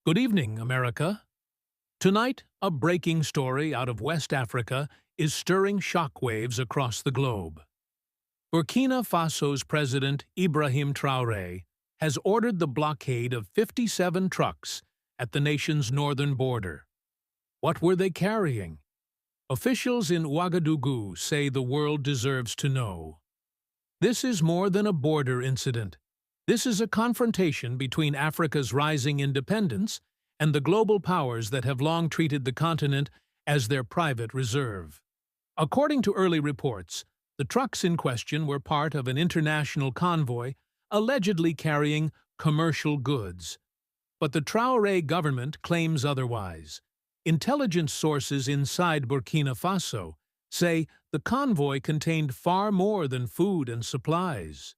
Good evening, America. Tonight, a breaking story out of West Africa is stirring shockwaves across the globe. Burkina Faso's President Ibrahim Traoré has ordered the blockade of 57 trucks at the nation's northern border. What were they carrying? Officials in Ouagadougou say the world deserves to know. This is more than a border incident. This is a confrontation between Africa's rising independence and the global powers that have long treated the continent as their private reserve. According to early reports, the trucks in question were part of an international convoy allegedly carrying commercial goods. But the Traoré government claims otherwise. Intelligence sources inside Burkina Faso say the convoy contained far more than food and supplies.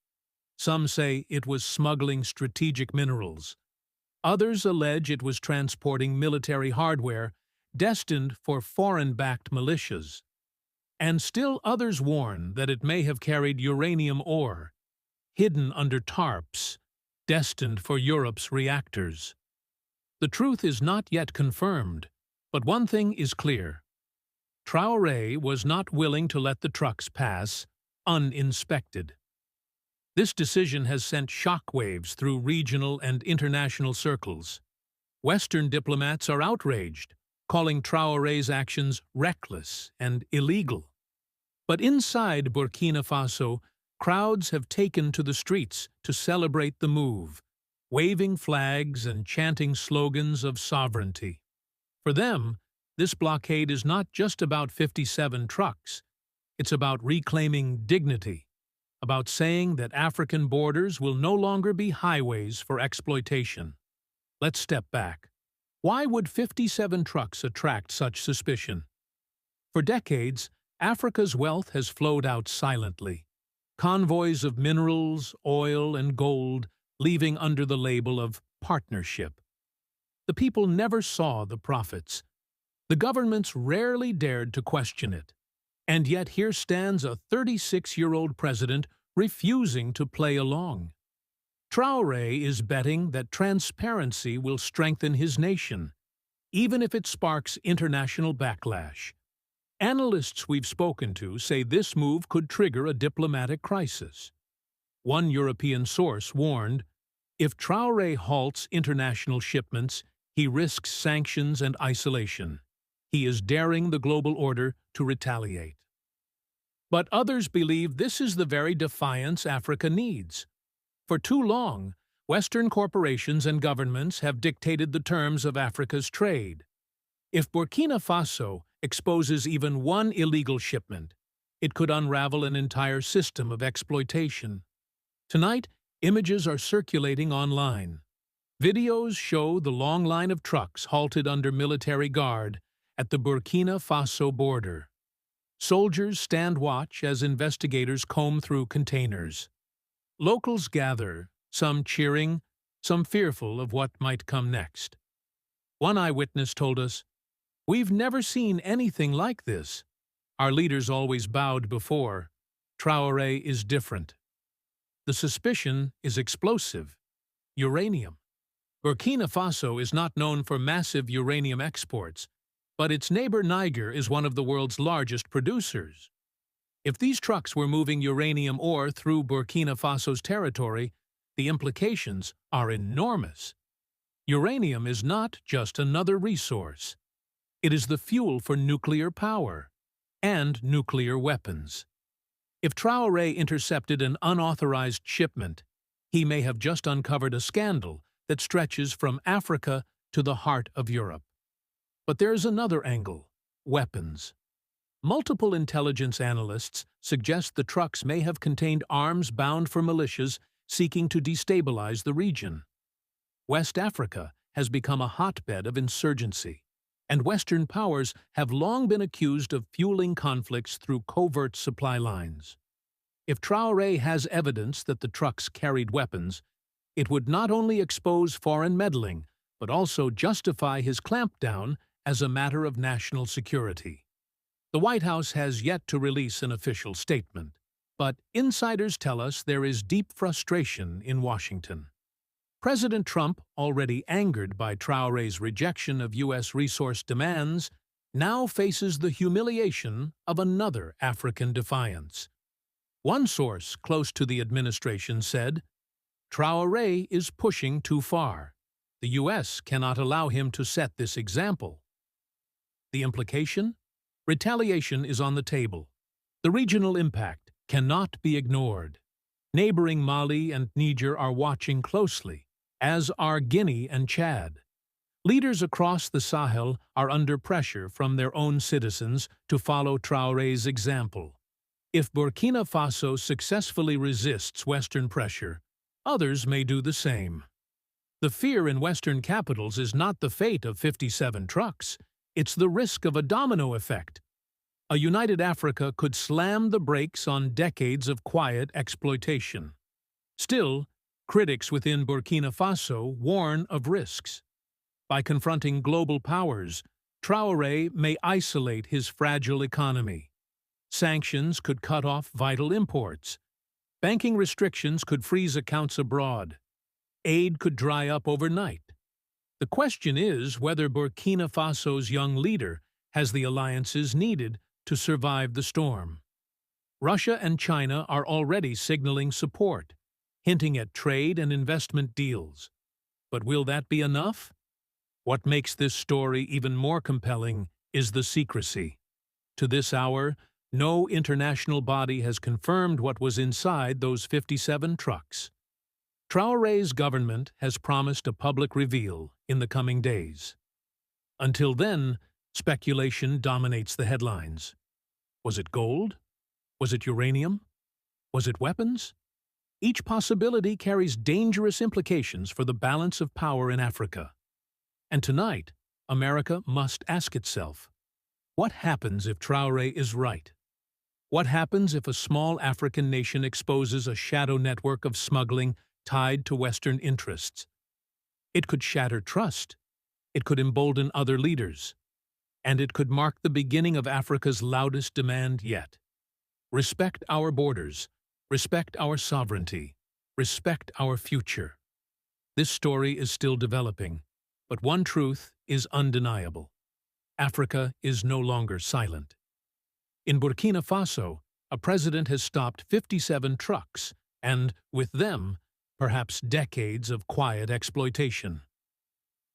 Some say it was smuggling strategic minerals. Others allege it was transporting military hardware destined for foreign-backed militias. And still others warn that it may have carried uranium ore, hidden under tarps, destined for Europe's reactors. The truth is not yet confirmed, but one thing is clear. Traoré was not willing to let the trucks pass uninspected. This decision has sent shockwaves through regional and international circles. Western diplomats are outraged, calling Traoré's actions reckless and illegal. But inside Burkina Faso, crowds have taken to the streets to celebrate the move, waving flags and chanting slogans of sovereignty. For them, this blockade is not just about 57 trucks. It's about reclaiming dignity, about saying that African borders will no longer be highways for exploitation. Let's step back. Why would 57 trucks attract such suspicion? For decades, Africa's wealth has flowed out silently. Convoys of minerals, oil, and gold leaving under the label of partnership. The people never saw the profits. The governments rarely dared to question it. And yet here stands a 36-year-old president refusing to play along. Traoré is betting that transparency will strengthen his nation, even if it sparks international backlash. Analysts we've spoken to say this move could trigger a diplomatic crisis. One European source warned, if Traoré halts international shipments, he risks sanctions and isolation. He is daring the global order to retaliate. But others believe this is the very defiance Africa needs. For too long, Western corporations and governments have dictated the terms of Africa's trade. If Burkina Faso exposes even one illegal shipment, it could unravel an entire system of exploitation. Tonight, images are circulating online. Videos show the long line of trucks halted under military guard at the Burkina Faso border. Soldiers stand watch as investigators comb through containers. Locals gather, some cheering, some fearful of what might come next. One eyewitness told us, "We've never seen anything like this. Our leaders always bowed before. Traoré is different." The suspicion is explosive. Uranium. Burkina Faso is not known for massive uranium exports, but its neighbor Niger is one of the world's largest producers. If these trucks were moving uranium ore through Burkina Faso's territory, the implications are enormous. Uranium is not just another resource. It is the fuel for nuclear power and nuclear weapons. If Traoré intercepted an unauthorized shipment, he may have just uncovered a scandal that stretches from Africa to the heart of Europe. But there's another angle: weapons. Multiple intelligence analysts suggest the trucks may have contained arms bound for militias seeking to destabilize the region. West Africa has become a hotbed of insurgency, and Western powers have long been accused of fueling conflicts through covert supply lines. If Traoré has evidence that the trucks carried weapons, it would not only expose foreign meddling, but also justify his clampdown as a matter of national security. The White House has yet to release an official statement, but insiders tell us there is deep frustration in Washington. President Trump, already angered by Traore's rejection of U.S. resource demands, now faces the humiliation of another African defiance. One source close to the administration said, "Traoré is pushing too far. The U.S. cannot allow him to set this example." The implication? Retaliation is on the table. The regional impact cannot be ignored. Neighboring Mali and Niger are watching closely, as are Guinea and Chad. Leaders across the Sahel are under pressure from their own citizens to follow Traoré's example. If Burkina Faso successfully resists Western pressure, others may do the same. The fear in Western capitals is not the fate of 57 trucks, it's the risk of a domino effect. A united Africa could slam the brakes on decades of quiet exploitation. Still, critics within Burkina Faso warn of risks. By confronting global powers, Traoré may isolate his fragile economy. Sanctions could cut off vital imports. Banking restrictions could freeze accounts abroad. Aid could dry up overnight. The question is whether Burkina Faso's young leader has the alliances needed to survive the storm. Russia and China are already signaling support, hinting at trade and investment deals. But will that be enough? What makes this story even more compelling is the secrecy. To this hour, no international body has confirmed what was inside those 57 trucks. Traoré's government has promised a public reveal in the coming days. Until then, speculation dominates the headlines. Was it gold? Was it uranium? Was it weapons? Each possibility carries dangerous implications for the balance of power in Africa. And tonight, America must ask itself, what happens if Traoré is right? What happens if a small African nation exposes a shadow network of smuggling tied to Western interests? It could shatter trust. It could embolden other leaders. And it could mark the beginning of Africa's loudest demand yet. Respect our borders. Respect our sovereignty. Respect our future. This story is still developing, but one truth is undeniable. Africa is no longer silent. In Burkina Faso, a president has stopped 57 trucks, and, with them, perhaps decades of quiet exploitation.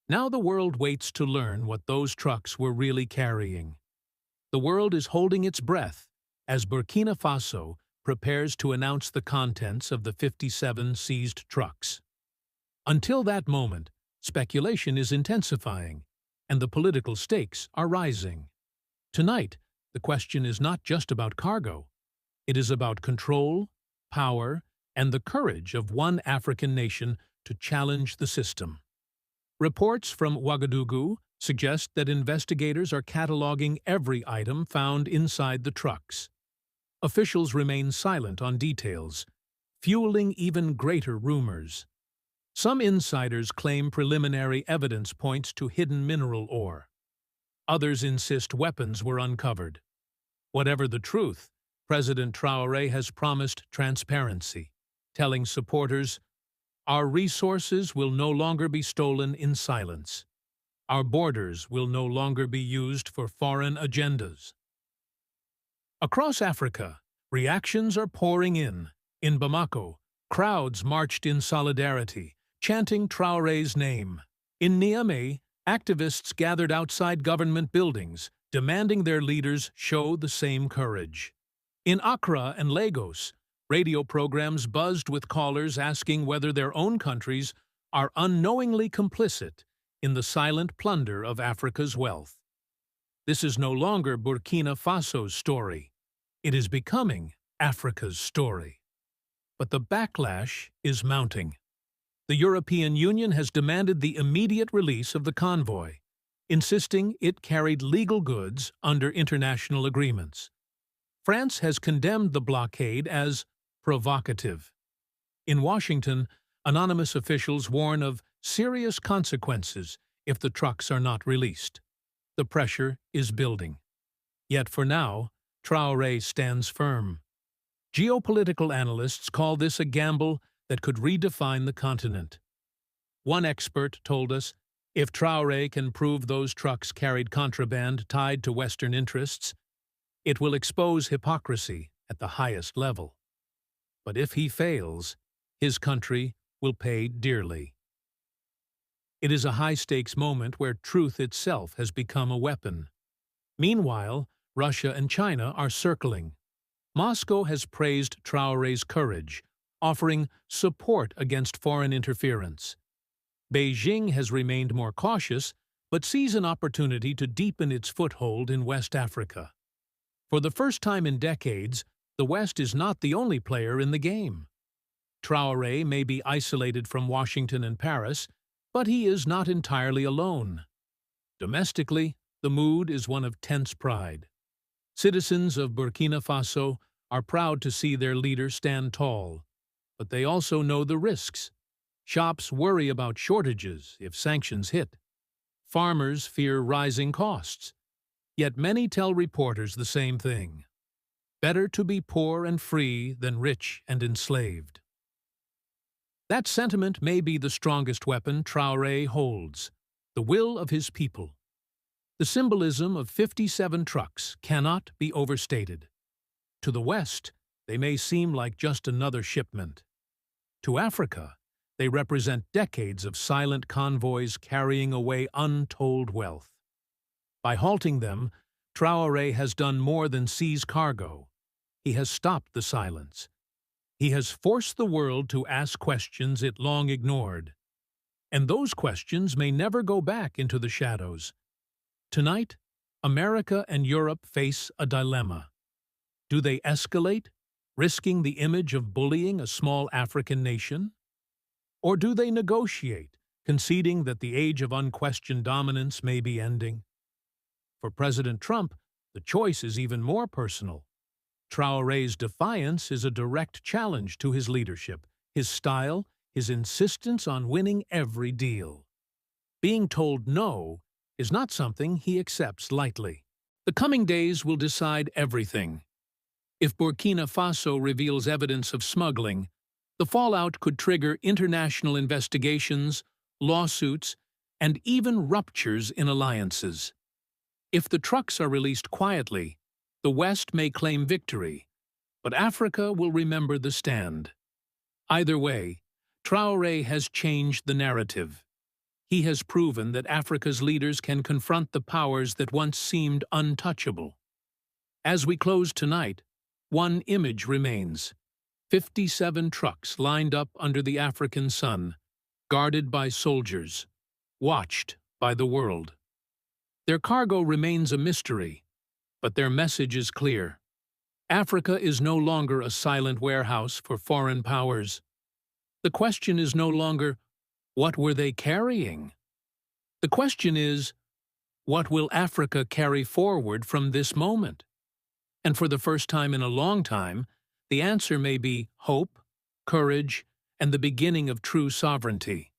Now the world waits to learn what those trucks were really carrying. The world is holding its breath as Burkina Faso prepares to announce the contents of the 57 seized trucks. Until that moment, speculation is intensifying, and the political stakes are rising. Tonight, the question is not just about cargo. It is about control, power, and the courage of one African nation to challenge the system. Reports from Ouagadougou suggest that investigators are cataloging every item found inside the trucks. Officials remain silent on details, fueling even greater rumors. Some insiders claim preliminary evidence points to hidden mineral ore. Others insist weapons were uncovered. Whatever the truth, President Traoré has promised transparency, telling supporters, "Our resources will no longer be stolen in silence. Our borders will no longer be used for foreign agendas." Across Africa, reactions are pouring in. In Bamako, crowds marched in solidarity, chanting Traoré's name. In Niamey, activists gathered outside government buildings, demanding their leaders show the same courage. In Accra and Lagos, radio programs buzzed with callers asking whether their own countries are unknowingly complicit in the silent plunder of Africa's wealth. This is no longer Burkina Faso's story. It is becoming Africa's story. But the backlash is mounting. The European Union has demanded the immediate release of the convoy, insisting it carried legal goods under international agreements. France has condemned the blockade as provocative. In Washington, anonymous officials warn of serious consequences if the trucks are not released. The pressure is building. Yet for now, Traoré stands firm. Geopolitical analysts call this a gamble that could redefine the continent. One expert told us, if Traore can prove those trucks carried contraband tied to Western interests, it will expose hypocrisy at the highest level. But if he fails, his country will pay dearly. It is a high-stakes moment where truth itself has become a weapon. Meanwhile, Russia and China are circling. Moscow has praised Traore's courage, offering support against foreign interference. Beijing has remained more cautious, but sees an opportunity to deepen its foothold in West Africa. For the first time in decades, the West is not the only player in the game. Traore may be isolated from Washington and Paris, but he is not entirely alone. Domestically, the mood is one of tense pride. Citizens of Burkina Faso are proud to see their leader stand tall, but they also know the risks. Shops worry about shortages if sanctions hit. Farmers fear rising costs. Yet many tell reporters the same thing. Better to be poor and free than rich and enslaved. That sentiment may be the strongest weapon Traore holds, the will of his people. The symbolism of 57 trucks cannot be overstated. To the West, they may seem like just another shipment. To Africa, they represent decades of silent convoys carrying away untold wealth. By halting them, Traore has done more than seize cargo. He has stopped the silence. He has forced the world to ask questions it long ignored. And those questions may never go back into the shadows. Tonight, America and Europe face a dilemma. Do they escalate, risking the image of bullying a small African nation? Or do they negotiate, conceding that the age of unquestioned dominance may be ending? For President Trump, the choice is even more personal. Traore's defiance is a direct challenge to his leadership, his style, his insistence on winning every deal. Being told no is not something he accepts lightly. The coming days will decide everything. If Burkina Faso reveals evidence of smuggling, the fallout could trigger international investigations, lawsuits, and even ruptures in alliances. If the trucks are released quietly, the West may claim victory, but Africa will remember the stand. Either way, Traore has changed the narrative. He has proven that Africa's leaders can confront the powers that once seemed untouchable. As we close tonight, one image remains: 57 trucks lined up under the African sun, guarded by soldiers, watched by the world. Their cargo remains a mystery, but their message is clear. Africa is no longer a silent warehouse for foreign powers. The question is no longer, what were they carrying? The question is, what will Africa carry forward from this moment? And for the first time in a long time, the answer may be hope, courage, and the beginning of true sovereignty.